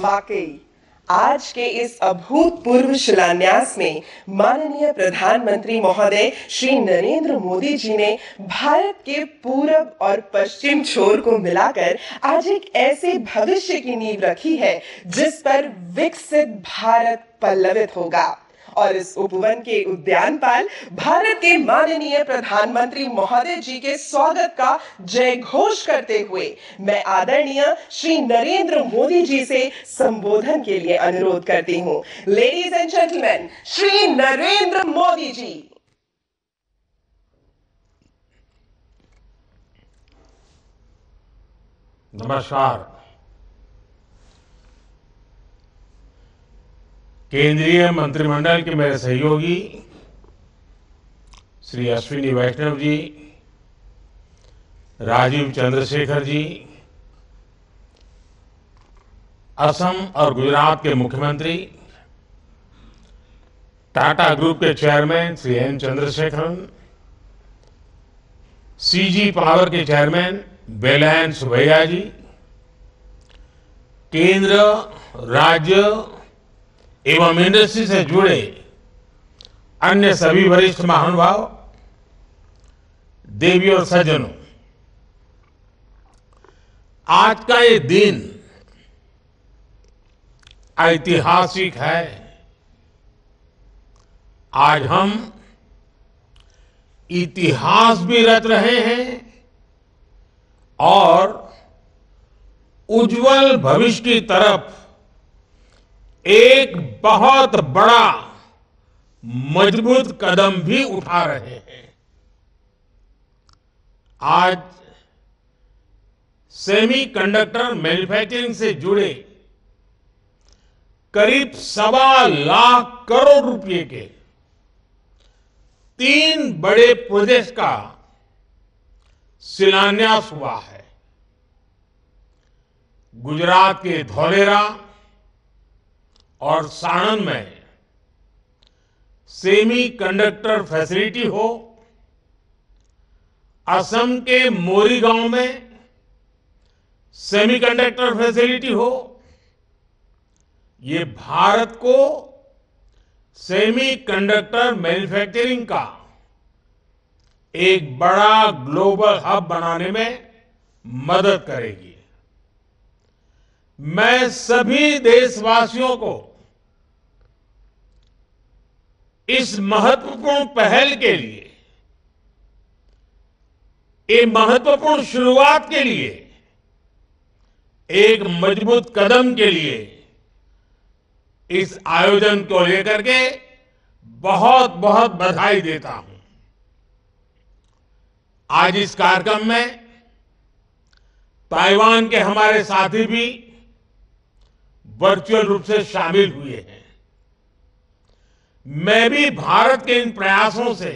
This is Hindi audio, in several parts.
वाकई आज के इस अभूतपूर्व शिलान्यास में माननीय प्रधानमंत्री महोदय श्री नरेंद्र मोदी जी ने भारत के पूरब और पश्चिम छोर को मिलाकर आज एक ऐसे भविष्य की नींव रखी है जिस पर विकसित भारत पल्लवित होगा। और इस उपवन के उद्यानपाल भारत के माननीय प्रधानमंत्री महोदय जी के स्वागत का जय घोष करते हुए मैं आदरणीय श्री नरेंद्र मोदी जी से संबोधन के लिए अनुरोध करती हूं। Ladies and gentleman, Shri Narendra Modi ji. नमस्कार। केंद्रीय मंत्रिमंडल के मेरे सहयोगी श्री अश्विनी वैष्णव जी, राजीव चंद्रशेखर जी, असम और गुजरात के मुख्यमंत्री, टाटा ग्रुप के chairman Shri N Chandrasekaran, CG power के चेयरमैन वेलायन सुब्बैया जी, केंद्र, राज्य एवं इंडस्ट्री से जुड़े अन्य सभी वरिष्ठ महानुभाव, देवी और सज्जनों, आज का ये दिन ऐतिहासिक है। आज हम इतिहास भी रच रहे हैं और उज्जवल भविष्य की तरफ एक बहुत बड़ा मजबूत कदम भी उठा रहे हैं। आज सेमीकंडक्टर मैन्युफैक्चरिंग से जुड़े करीब 1.25 करोड़ रुपए के 3 बड़े प्रोजेक्ट का शिलान्यास हुआ है। गुजरात के धौलेरा और साणंद में सेमी कंडक्टर फैसिलिटी हो, असम के मोरीगांव में सेमीकंडक्टर फैसिलिटी हो, ये भारत को सेमीकंडक्टर मैन्युफैक्चरिंग का एक बड़ा ग्लोबल हब बनाने में मदद करेगी। मैं सभी देशवासियों को इस महत्वपूर्ण पहल के लिए, एक महत्वपूर्ण शुरुआत के लिए, एक मजबूत कदम के लिए इस आयोजन को लेकर के बहुत बहुत बधाई देता हूं। आज इस कार्यक्रम में ताइवान के हमारे साथी भी वर्चुअल रूप से शामिल हुए हैं। मैं भी भारत के इन प्रयासों से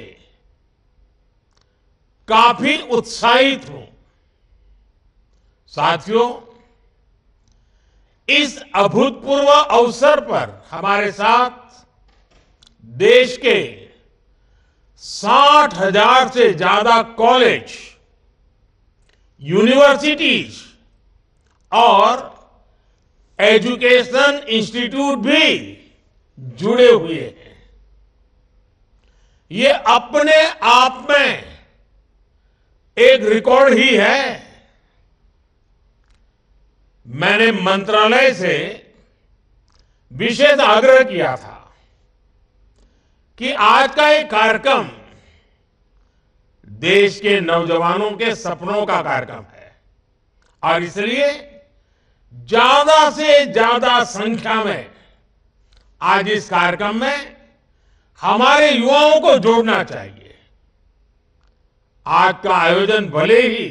काफी उत्साहित हूं। साथियों, इस अभूतपूर्व अवसर पर हमारे साथ देश के 60,000 से ज्यादा कॉलेज, यूनिवर्सिटीज और एजुकेशन इंस्टीट्यूट भी जुड़े हुए हैं। ये अपने आप में एक रिकॉर्ड ही है। मैंने मंत्रालय से विशेष आग्रह किया था कि आज का एक कार्यक्रम देश के नौजवानों के सपनों का कार्यक्रम है और इसलिए ज्यादा से ज्यादा संख्या में आज इस कार्यक्रम में हमारे युवाओं को जोड़ना चाहिए। आज का आयोजन भले ही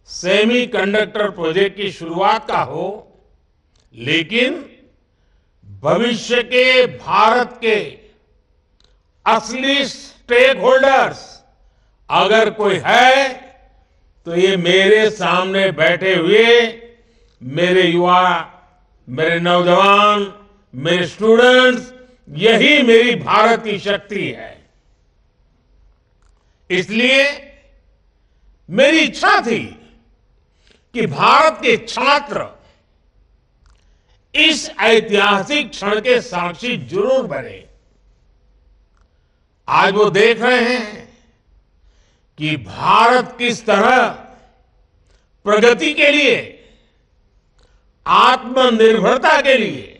सेमीकंडक्टर प्रोजेक्ट की शुरुआत का हो, लेकिन भविष्य के भारत के असली स्टेक होल्डर्स अगर कोई है तो ये मेरे सामने बैठे हुए मेरे युवा, मेरे नौजवान, मेरे स्टूडेंट्स, यही मेरी भारत की शक्ति है। इसलिए मेरी इच्छा थी कि भारत के छात्र इस ऐतिहासिक क्षण के साक्षी जरूर बने। आज वो देख रहे हैं कि भारत किस तरह प्रगति के लिए, आत्मनिर्भरता के लिए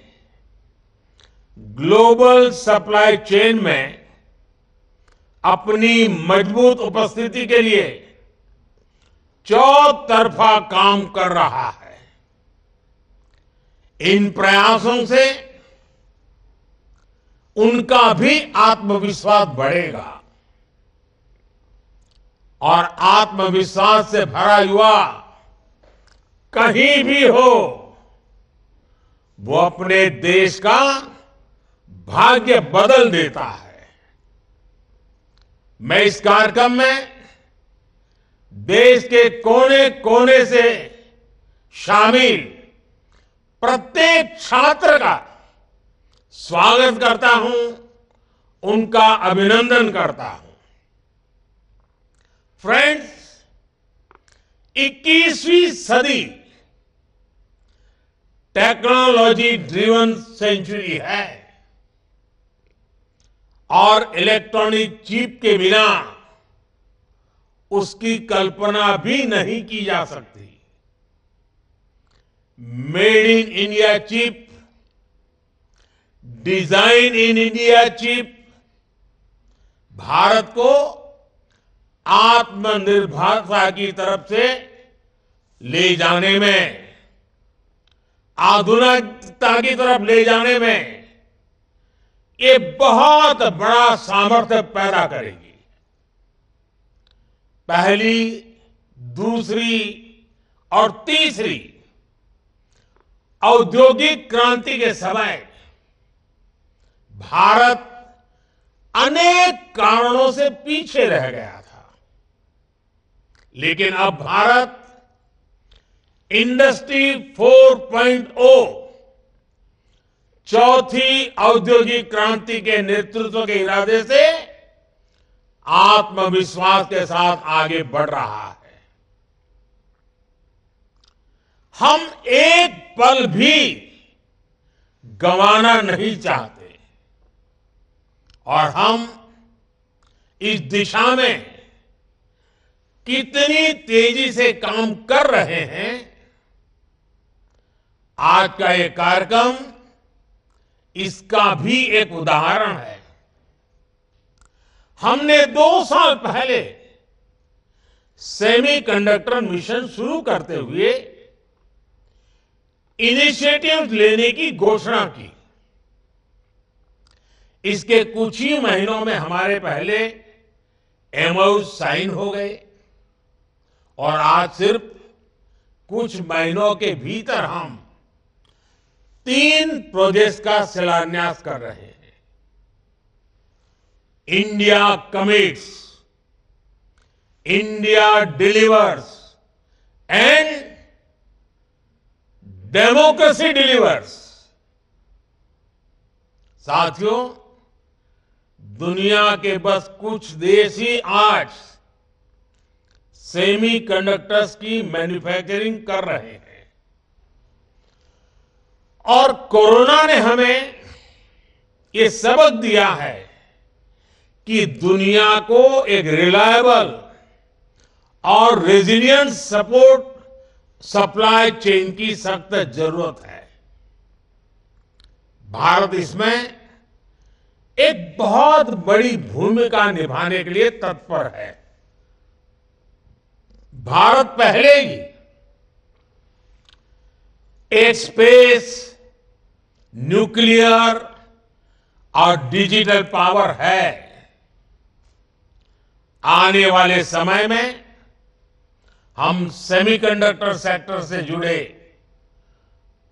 ग्लोबल सप्लाई चेन में अपनी मजबूत उपस्थिति के लिए चौतरफा काम कर रहा है। इन प्रयासों से उनका भी आत्मविश्वास बढ़ेगा और आत्मविश्वास से भरा युवा कहीं भी हो, वो अपने देश का भाग्य बदल देता है। मैं इस कार्यक्रम में देश के कोने कोने से शामिल प्रत्येक छात्र का स्वागत करता हूं, उनका अभिनंदन करता हूं। फ्रेंड्स, 21वीं सदी टेक्नोलॉजी ड्रिवन सेंचुरी है और इलेक्ट्रॉनिक चिप के बिना उसकी कल्पना भी नहीं की जा सकती। Made in India chip, design in India chip Bharat को आत्मनिर्भरता की तरफ से ले जाने में, आधुनिकता की तरफ ले जाने में ये बहुत बड़ा सामर्थ्य पैदा करेगी। पहली, दूसरी और तीसरी औद्योगिक क्रांति के समय भारत अनेक कारणों से पीछे रह गया था, लेकिन अब भारत इंडस्ट्री 4.0 चौथी औद्योगिक क्रांति के नेतृत्व के इरादे से आत्मविश्वास के साथ आगे बढ़ रहा है। हम एक पल भी गंवाना नहीं चाहते और हम इस दिशा में कितनी तेजी से काम कर रहे हैं, आज का ये कार्यक्रम इसका भी एक उदाहरण है। हमने 2 साल पहले सेमीकंडक्टर मिशन शुरू करते हुए इनिशिएटिव लेने की घोषणा की। इसके कुछ ही महीनों में हमारे पहले एमओयू साइन हो गए और आज सिर्फ कुछ महीनों के भीतर हम 3 प्रोजेक्ट्स का शिलान्यास कर रहे हैं। India commits, India delivers and democracy delivers. साथियों, दुनिया के बस कुछ देश ही आज सेमीकंडक्टर्स की मैन्युफैक्चरिंग कर रहे हैं और कोरोना ने हमें ये सबक दिया है कि दुनिया को एक रिलायबल और रेजिलिएंट सपोर्ट सप्लाई चेन की सख्त जरूरत है। भारत इसमें एक बहुत बड़ी भूमिका निभाने के लिए तत्पर है। भारत पहले ही एक स्पेस, न्यूक्लियर और डिजिटल पावर है। आने वाले समय में हम सेमीकंडक्टर सेक्टर से जुड़े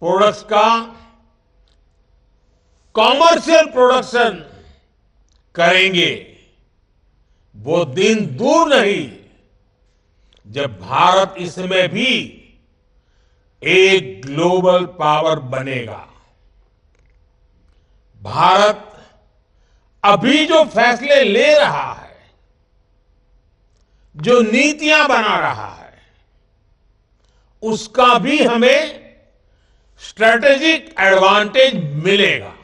प्रोडक्ट्स का कॉमर्शियल प्रोडक्शन करेंगे। वो दिन दूर नहीं जब भारत इसमें भी एक ग्लोबल पावर बनेगा। भारत अभी जो फैसले ले रहा है, जो नीतियां बना रहा है, उसका भी हमें स्ट्रेटेजिक एडवांटेज मिलेगा।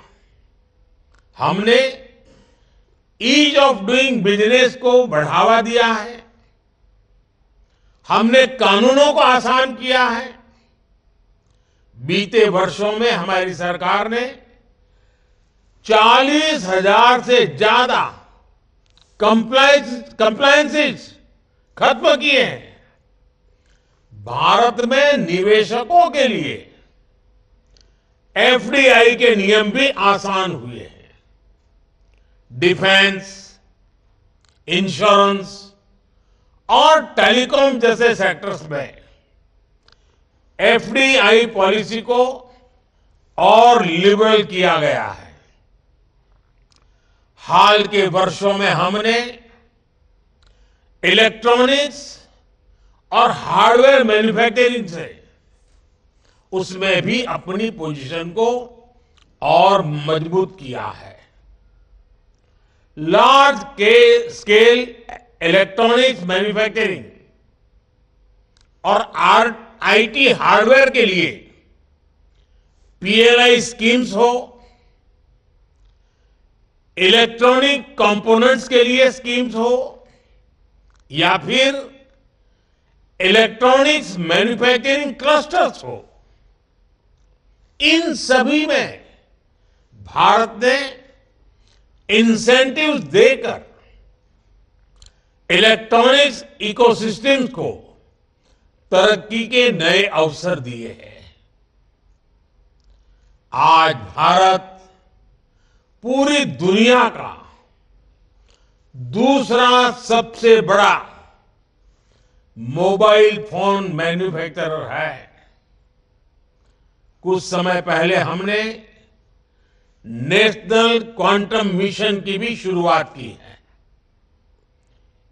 हमने ईज ऑफ डूइंग बिजनेस को बढ़ावा दिया है, हमने कानूनों को आसान किया है। बीते वर्षों में हमारी सरकार ने 40,000 से ज्यादा कंप्लायंसेस खत्म किए हैं। भारत में निवेशकों के लिए एफडीआई के नियम भी आसान हुए हैं। डिफेंस, इंश्योरेंस और टेलीकॉम जैसे सेक्टर्स में एफडीआई पॉलिसी को और लिबरल किया गया है। हाल के वर्षों में हमने इलेक्ट्रॉनिक्स और हार्डवेयर मैन्युफैक्चरिंग से उसमें भी अपनी पोजीशन को और मजबूत किया है। लार्ज स्केल इलेक्ट्रॉनिक्स मैन्युफैक्चरिंग और आईटी हार्डवेयर के लिए पीएलआई स्कीम्स हो, इलेक्ट्रॉनिक कंपोनेंट्स के लिए स्कीम्स हो या फिर इलेक्ट्रॉनिक्स मैन्युफैक्चरिंग क्लस्टर्स हो, इन सभी में भारत ने इंसेंटिव्स देकर इलेक्ट्रॉनिक्स इकोसिस्टम्स को तरक्की के नए अवसर दिए हैं। आज भारत पूरी दुनिया का दूसरा सबसे बड़ा मोबाइल फोन मैन्युफैक्चरर है। कुछ समय पहले हमने नेशनल क्वांटम मिशन की भी शुरुआत की है।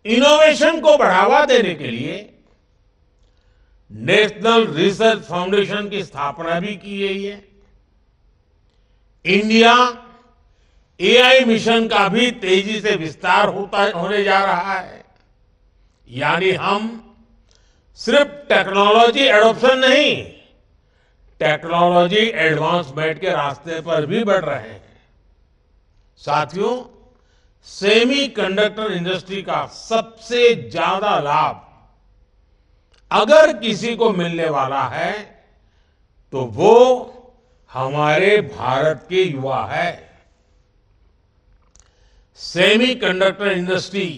इनोवेशन को बढ़ावा देने के लिए नेशनल रिसर्च फाउंडेशन की स्थापना भी की गई है। इंडिया एआई मिशन का भी तेजी से विस्तार होने जा रहा है। यानी हम सिर्फ टेक्नोलॉजी एडॉप्शन नहीं, टेक्नोलॉजी एडवांसमेंट के रास्ते पर भी बढ़ रहे हैं। साथियों, सेमीकंडक्टर इंडस्ट्री का सबसे ज्यादा लाभ अगर किसी को मिलने वाला है तो वो हमारे भारत के युवा है। सेमीकंडक्टर इंडस्ट्री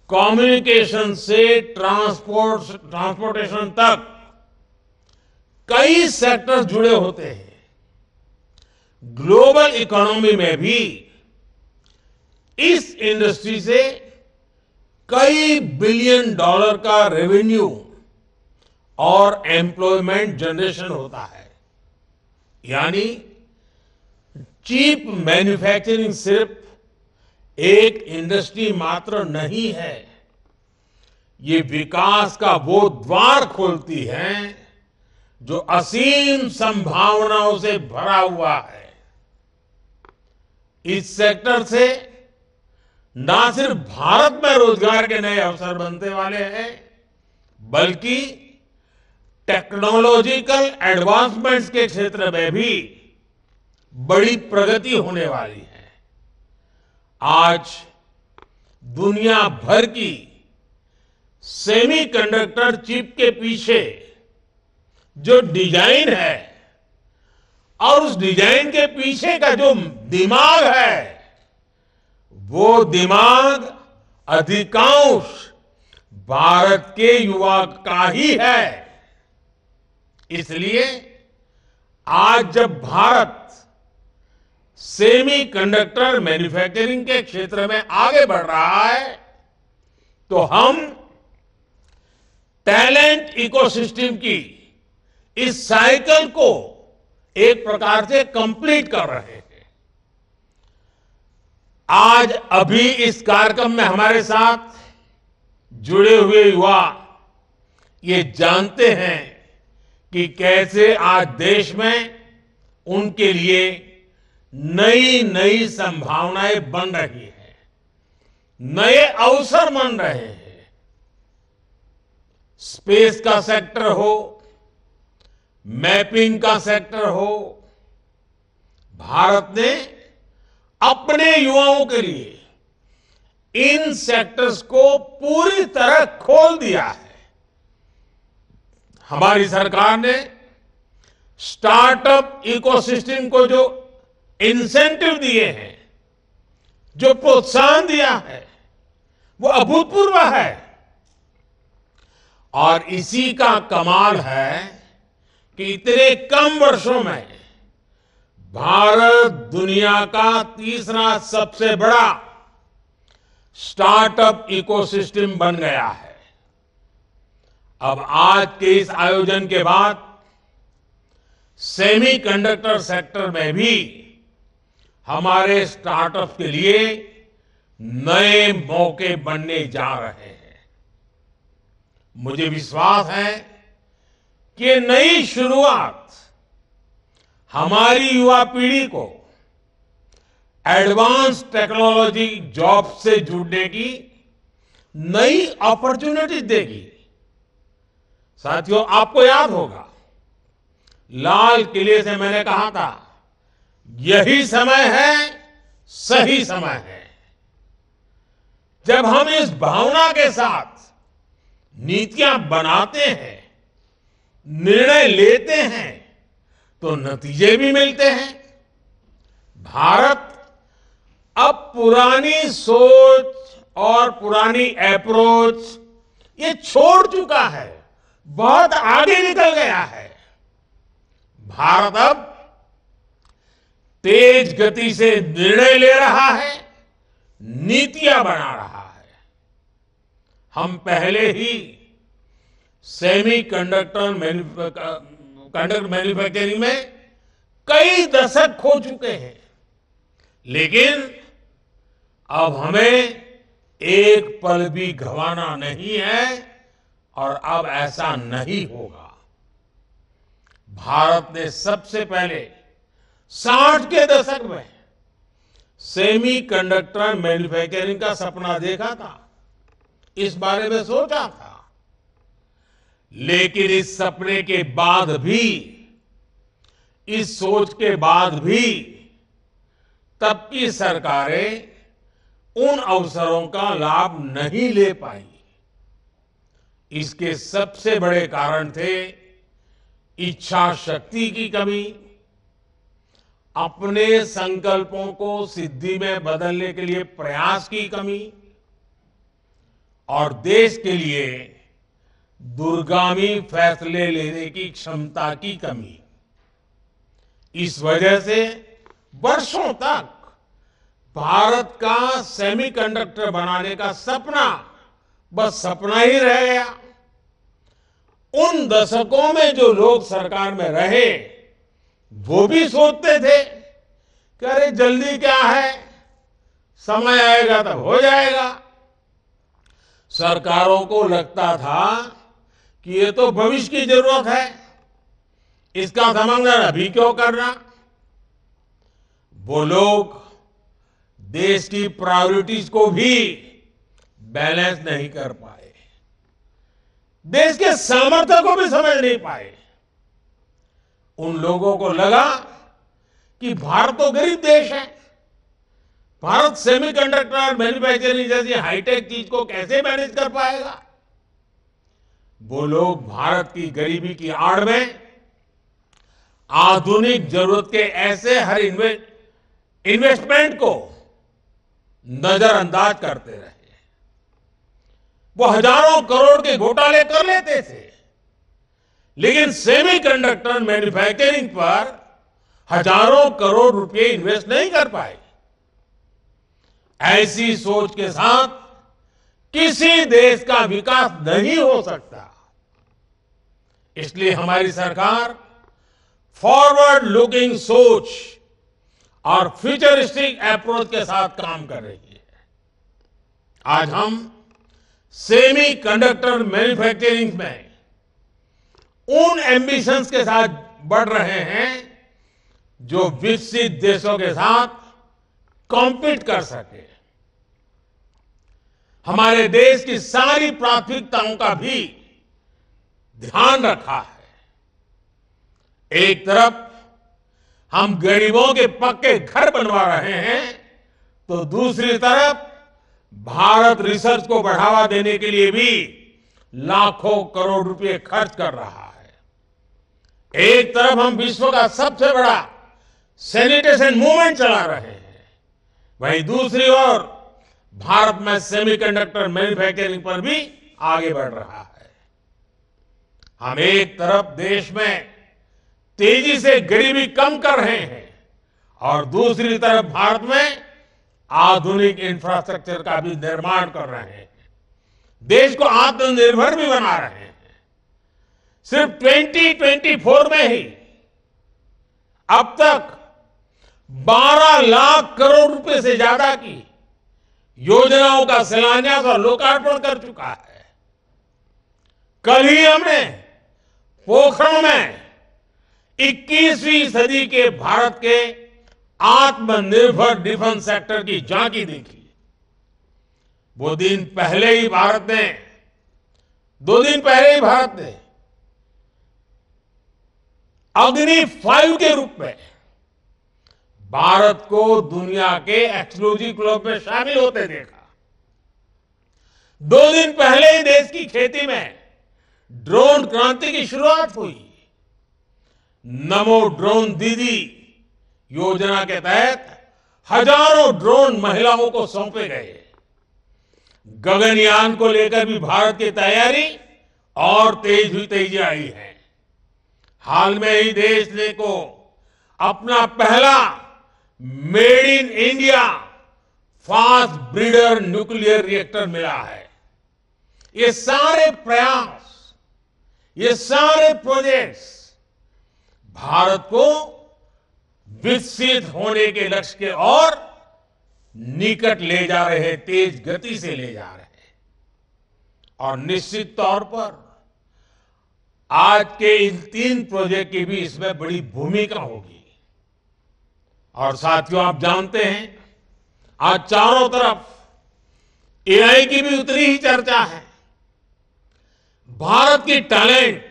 कम्युनिकेशन से ट्रांसपोर्टेशन तक कई सेक्टर्स जुड़े होते हैं। ग्लोबल इकोनॉमी में भी इस इंडस्ट्री से कई बिलियन डॉलर का रेवेन्यू और एम्प्लॉयमेंट जनरेशन होता है। यानी चीप मैन्युफैक्चरिंग सिर्फ एक इंडस्ट्री मात्र नहीं है, ये विकास का वो द्वार खोलती है जो असीम संभावनाओं से भरा हुआ है। इस सेक्टर से ना सिर्फ भारत में रोजगार के नए अवसर बनने वाले हैं, बल्कि टेक्नोलॉजिकल एडवांसमेंट्स के क्षेत्र में भी बड़ी प्रगति होने वाली है। आज दुनिया भर की सेमीकंडक्टर चिप के पीछे जो डिजाइन है और उस डिजाइन के पीछे का जो दिमाग है, वो दिमाग अधिकांश भारत के युवा का ही है। इसलिए आज जब भारत सेमीकंडक्टर मैन्युफैक्चरिंग के क्षेत्र में आगे बढ़ रहा है तो हम टैलेंट इकोसिस्टम की इस साइकिल को एक प्रकार से कंप्लीट कर रहे हैं। आज अभी इस कार्यक्रम में हमारे साथ जुड़े हुए युवा ये जानते हैं कि कैसे आज देश में उनके लिए नई नई संभावनाएं बन रही हैं, नए अवसर बन रहे हैं। स्पेस का सेक्टर हो, मैपिंग का सेक्टर हो, भारत ने अपने युवाओं के लिए इन सेक्टर्स को पूरी तरह खोल दिया है। हमारी सरकार ने स्टार्टअप इकोसिस्टम को जो इंसेंटिव दिए हैं, जो प्रोत्साहन दिया है, वो अभूतपूर्व है। और इसी का कमाल है कि इतने कम वर्षों में भारत दुनिया का तीसरा सबसे बड़ा स्टार्टअप इकोसिस्टम बन गया है। अब आज के इस आयोजन के बाद सेमीकंडक्टर सेक्टर में भी हमारे स्टार्टअप के लिए नए मौके बनने जा रहे हैं। मुझे विश्वास है कि ये नई शुरुआत हमारी युवा पीढ़ी को एडवांस टेक्नोलॉजी जॉब से जुड़ने की नई अपॉर्चुनिटी देगी। साथियों, आपको याद होगा, लाल किले से मैंने कहा था, यही समय है, सही समय है। जब हम इस भावना के साथ नीतियां बनाते हैं, निर्णय लेते हैं, तो नतीजे भी मिलते हैं। भारत अब पुरानी सोच और पुरानी अप्रोच ये छोड़ चुका है, बहुत आगे निकल गया है। भारत अब तेज गति से निर्णय ले रहा है, नीतियां बना रहा है। हम पहले ही सेमीकंडक्टर मैन्युफैक्चरिंग में कई दशक खो चुके हैं, लेकिन अब हमें एक पल भी गंवाना नहीं है और अब ऐसा नहीं होगा। भारत ने सबसे पहले 60 के दशक में सेमीकंडक्टर मैन्युफैक्चरिंग का सपना देखा था, इस बारे में सोचा था। लेकिन इस सपने के बाद भी, इस सोच के बाद भी तब की सरकारें उन अवसरों का लाभ नहीं ले पाई। इसके सबसे बड़े कारण थे इच्छा शक्ति की कमी, अपने संकल्पों को सिद्धि में बदलने के लिए प्रयास की कमी और देश के लिए दूरगामी फैसले लेने की क्षमता की कमी। इस वजह से वर्षों तक भारत का सेमीकंडक्टर बनाने का सपना बस सपना ही रह गया। उन दशकों में जो लोग सरकार में रहे, वो भी सोचते थे कि अरे जल्दी क्या है, समय आएगा तब हो जाएगा। सरकारों को लगता था कि ये तो भविष्य की जरूरत है, इसका समाधान अभी क्यों करना। वो लोग देश की प्रायोरिटीज को भी बैलेंस नहीं कर पाए, देश के सामर्थ्य को भी समझ नहीं पाए। उन लोगों को लगा कि भारत तो गरीब देश है, भारत सेमीकंडक्टर मैन्युफैक्चरिंग जैसी हाईटेक चीज को कैसे मैनेज कर पाएगा। वो लोग भारत की गरीबी की आड़ में आधुनिक जरूरत के ऐसे हर इन्वेस्टमेंट को नजरअंदाज करते रहे। वो हजारों करोड़ के घोटाले कर लेते थे, लेकिन सेमीकंडक्टर मैन्युफैक्चरिंग पर हजारों करोड़ रुपए इन्वेस्ट नहीं कर पाए। ऐसी सोच के साथ किसी देश का विकास नहीं हो सकता। इसलिए हमारी सरकार फॉरवर्ड लुकिंग सोच और फ्यूचरिस्टिक अप्रोच के साथ काम कर रही है। आज हम सेमीकंडक्टर मैन्युफैक्चरिंग में उन एम्बिशंस के साथ बढ़ रहे हैं जो विकसित देशों के साथ कॉम्पीट कर सके। हमारे देश की सारी प्राथमिकताओं का भी ध्यान रखा है। एक तरफ हम गरीबों के पक्के घर बनवा रहे हैं, तो दूसरी तरफ भारत रिसर्च को बढ़ावा देने के लिए भी लाखों करोड़ रुपए खर्च कर रहा है। एक तरफ हम विश्व का सबसे बड़ा सैनिटेशन मूवमेंट चला रहे हैं, वहीं दूसरी ओर भारत में सेमीकंडक्टर मैन्युफैक्चरिंग पर भी आगे बढ़ रहा है। हम एक तरफ देश में तेजी से गरीबी कम कर रहे हैं और दूसरी तरफ भारत में आधुनिक इंफ्रास्ट्रक्चर का भी निर्माण कर रहे हैं, देश को आत्मनिर्भर भी बना रहे हैं। सिर्फ 2024 में ही अब तक 12 लाख करोड़ रुपए से ज्यादा की योजनाओं का शिलान्यास और लोकार्पण कर चुका है। कल ही हमने पोखरण में 21वीं सदी के भारत के आत्मनिर्भर डिफेंस सेक्टर की झांकी देखी। वो दिन पहले ही भारत ने 2 दिन पहले ही भारत ने अग्नि 5 के रूप में भारत को दुनिया के एक्सक्लूसिव क्लब में शामिल होते देखा। 2 दिन पहले ही देश की खेती में ड्रोन क्रांति की शुरुआत हुई। नमो ड्रोन दीदी योजना के तहत हजारों ड्रोन महिलाओं को सौंपे गए। गगनयान को लेकर भी भारत की तैयारी और तेजी आई है। हाल में ही देश को अपना पहला made in India fast breeder nuclear reactor मिला है। ये सारे प्रयास, ये सारे प्रोजेक्ट्स भारत को विकसित होने के लक्ष्य के और निकट ले जा रहे हैं, तेज गति से ले जा रहे हैं। और निश्चित तौर पर आज के इन 3 प्रोजेक्ट की भी इसमें बड़ी भूमिका होगी। और साथियों, आप जानते हैं आज चारों तरफ एआई की भी उतनी ही चर्चा है। भारत की टैलेंट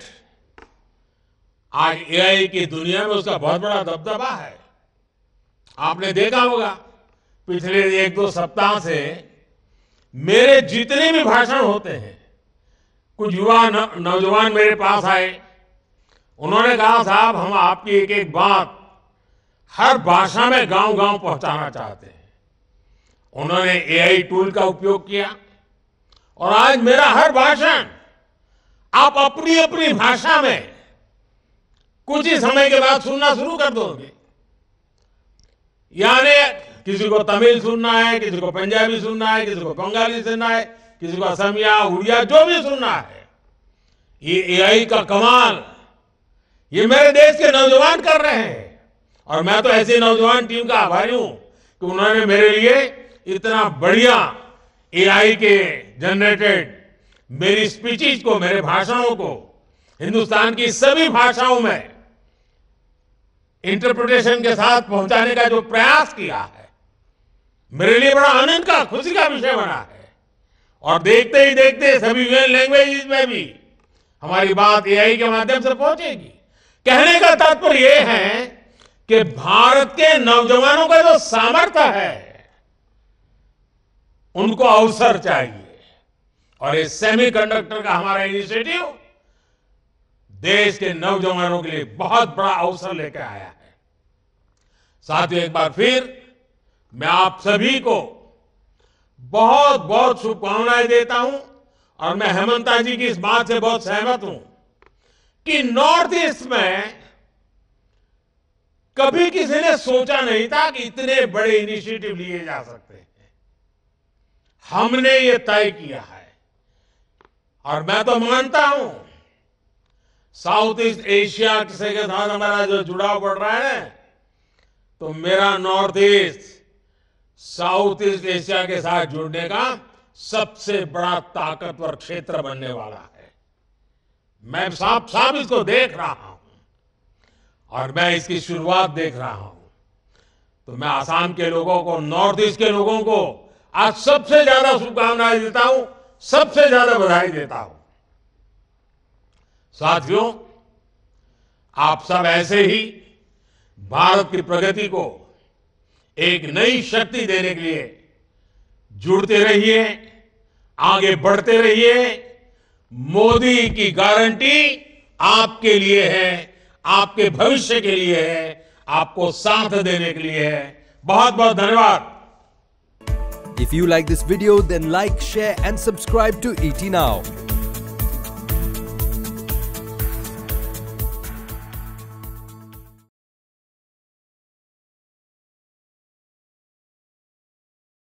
आज एआई की दुनिया में उसका बहुत बड़ा दबदबा है। आपने देखा होगा पिछले 1-2 सप्ताह से मेरे जितने भी भाषण होते हैं, कुछ युवा नौजवान मेरे पास आए। उन्होंने कहा, साहब हम आपकी एक एक बात हर भाषा में गांव-गांव पहुंचाना चाहते हैं। उन्होंने एआई टूल का उपयोग किया और आज मेरा हर भाषण आप अपनी अपनी भाषा में कुछ ही समय के बाद सुनना शुरू कर दोगे। यानी किसी को तमिल सुनना है, किसी को पंजाबी सुनना है, किसी को बंगाली सुनना है, किसी को असमिया, उड़िया, जो भी सुनना है। ये एआई का कमाल ये मेरे देश के नौजवान कर रहे हैं और मैं तो ऐसी नौजवान टीम का आभारी हूं कि उन्होंने मेरे लिए इतना बढ़िया एआई के जनरेटेड मेरी स्पीचेस को, मेरे भाषणों को हिंदुस्तान की सभी भाषाओं में इंटरप्रिटेशन के साथ पहुंचाने का जो प्रयास किया है, मेरे लिए बड़ा आनंद का, खुशी का विषय बना है। और देखते ही देखते सभी लैंग्वेजेस में भी हमारी बात एआई के माध्यम से पहुंचेगी। कहने का तात्पर्य यह है कि भारत के नौजवानों का जो सामर्थ्य है, उनको अवसर चाहिए। और ये सेमीकंडक्टर का हमारा इनिशिएटिव देश के नौजवानों के लिए बहुत बड़ा अवसर लेकर आया है। साथियों, एक बार फिर मैं आप सभी को बहुत बहुत शुभकामनाएं देता हूं और मैं हेमंता जी की इस बात से बहुत सहमत हूं कि नॉर्थ ईस्ट में कभी किसी ने सोचा नहीं था कि इतने बड़े इनिशिएटिव लिए जा सकते हैं। हमने ये तय किया है और मैं तो मानता हूं साउथ ईस्ट एशिया से के साथ हमारा जो जुड़ाव बढ़ रहा है, तो मेरा north east south east Asia के साथ जुड़ने का सबसे बड़ा ताकतवर क्षेत्र बनने वाला है। मैं साफ साफ इसको देख रहा हूं और मैं इसकी शुरुआत देख रहा हूं। तो मैं आसाम के लोगों को, नॉर्थ ईस्ट के लोगों को आज सबसे ज्यादा शुभकामनाएं देता हूं, सबसे ज्यादा बधाई देता हूं। साथियों, आप सब ऐसे ही भारत की प्रगति को एक नई शक्ति देने के लिए जुड़ते रहिए, आगे बढ़ते रहिए। मोदी की गारंटी आपके लिए है, आपके भविष्य के लिए है, आपको साथ देने के लिए है। बहुत बहुत धन्यवाद। If you like this video, then like, share and subscribe to ET Now.